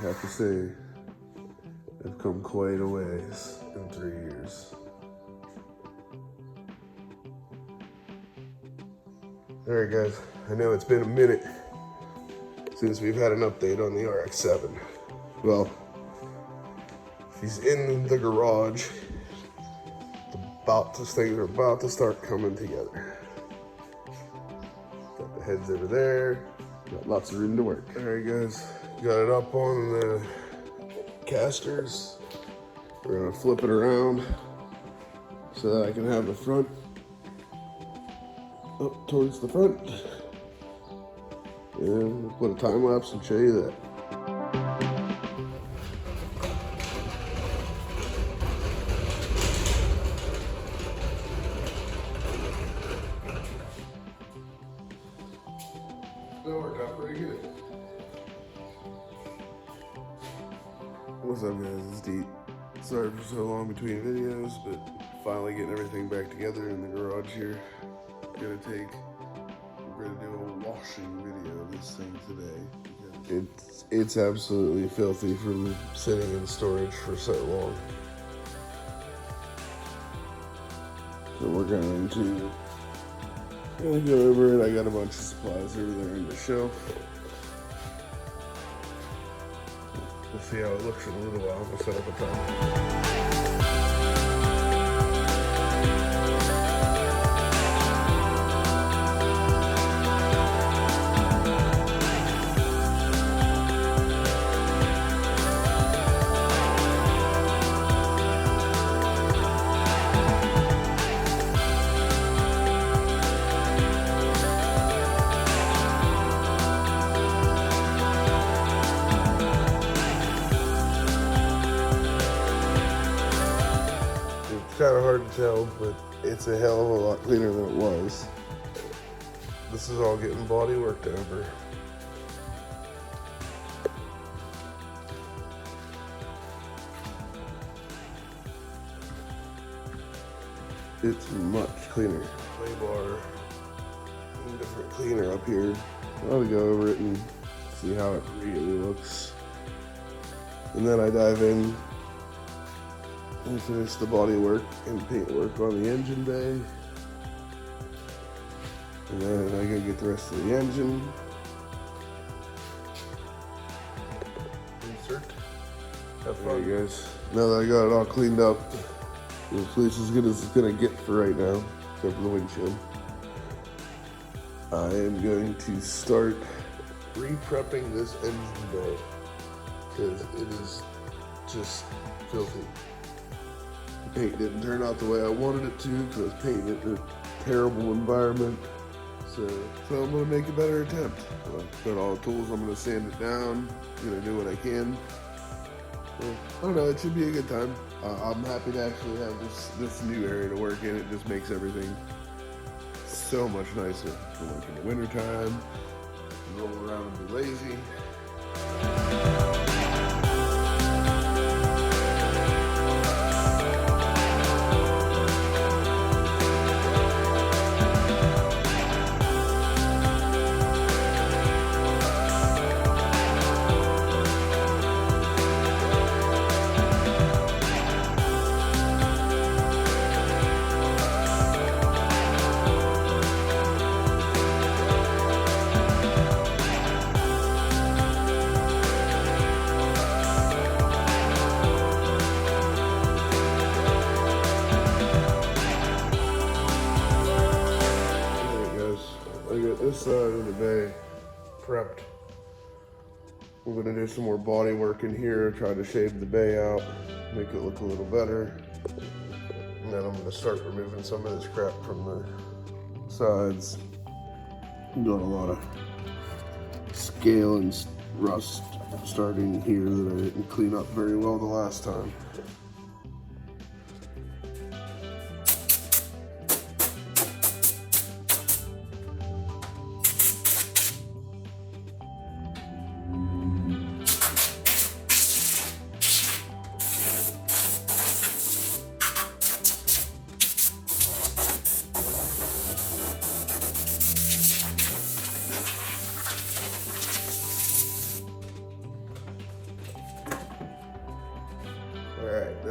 I have to say, I've come quite a ways in 3 years. All right, guys, I know it's been a minute since we've had an update on the RX7. Well, he's in the garage. Things are about to start coming together. Got the heads over there. Got lots of room to work. All right, guys, got it up on the casters. We're gonna flip it around so that I can have the front up towards the front. And we'll put a time lapse and show you that. That worked out pretty good. What's up, guys? It's Deep. Sorry for so long between videos, but finally getting everything back together in the garage here. We're gonna do a washing video of this thing today. It's absolutely filthy from sitting in storage for so long. So we're going to go over it. I got a bunch of supplies over there in the shelf. We'll see how it looks in a little while. We'll set up a timer. Kind of hard to tell, but it's a hell of a lot cleaner than it was. This is all getting body worked over. It's much cleaner. Play bar, and different cleaner up here. I'll go over it and see how it really looks. And then I dive in and finish the body work and paint work on the engine bay. And then I gotta get the rest of the engine. Insert. Have fun. Alright, guys, now that I got it all cleaned up, the police is as good as it's gonna get for right now, except for the windshield. I am going to start re-prepping this engine bay because it is just filthy. The paint didn't turn out the way I wanted it to because I was painting it in a terrible environment. So I'm gonna make a better attempt. I've got all the tools, I'm gonna sand it down, gonna do what I can. Well, I don't know, it should be a good time. I'm happy to actually have this new area to work in. It just makes everything so much nicer to work in the wintertime, roll around and be lazy. This side of the bay prepped. I'm gonna do some more body work in here, try to shave the bay out, make it look a little better. And then I'm gonna start removing some of this crap from the sides. I'm doing a lot of scale and rust starting here that I didn't clean up very well the last time.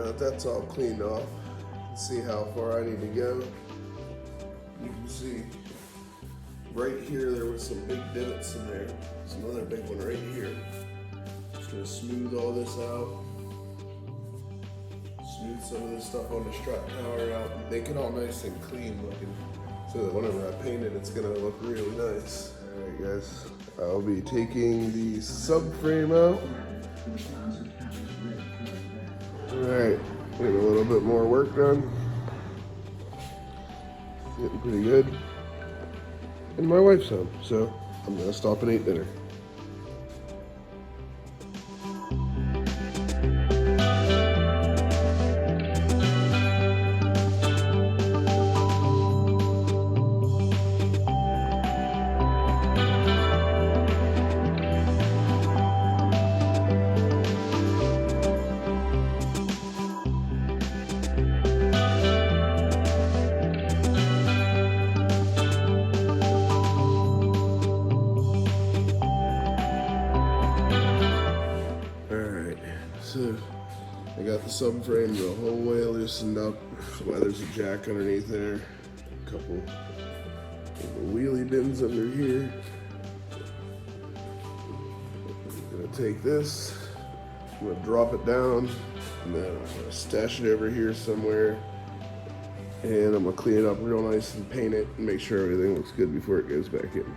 Now that that's all cleaned off, let's see how far I need to go. You can see right here there was some big divots in there. There's another big one right here. Just gonna smooth all this out. Smooth some of this stuff on the strut tower out and make it all nice and clean looking, so that whenever I paint it, it's gonna look really nice. All right, guys, I'll be taking the subframe out. All right, getting a little bit more work done. Getting pretty good. And my wife's home, so I'm gonna stop and eat dinner. So I got the subframe the whole way loosened up. Why there's a jack underneath there. A couple of wheelie bins under here. I'm gonna take this, I'm gonna drop it down, and then I'm gonna stash it over here somewhere. And I'm gonna clean it up real nice and paint it and make sure everything looks good before it goes back in.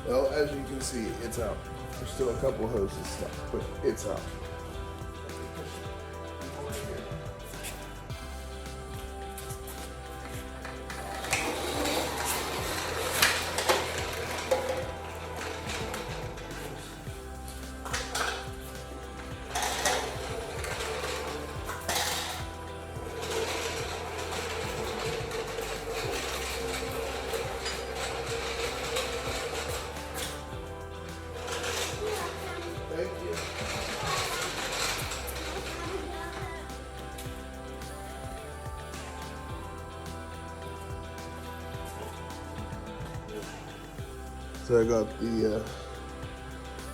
Well, as you can see, it's out. There's still a couple hoses stuck, but it's out. So I got the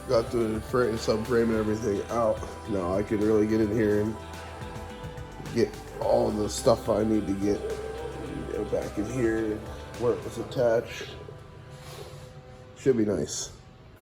got the subframe and everything out. Now I can really get in here and get all the stuff I need to get back in here where it was attached. Should be nice.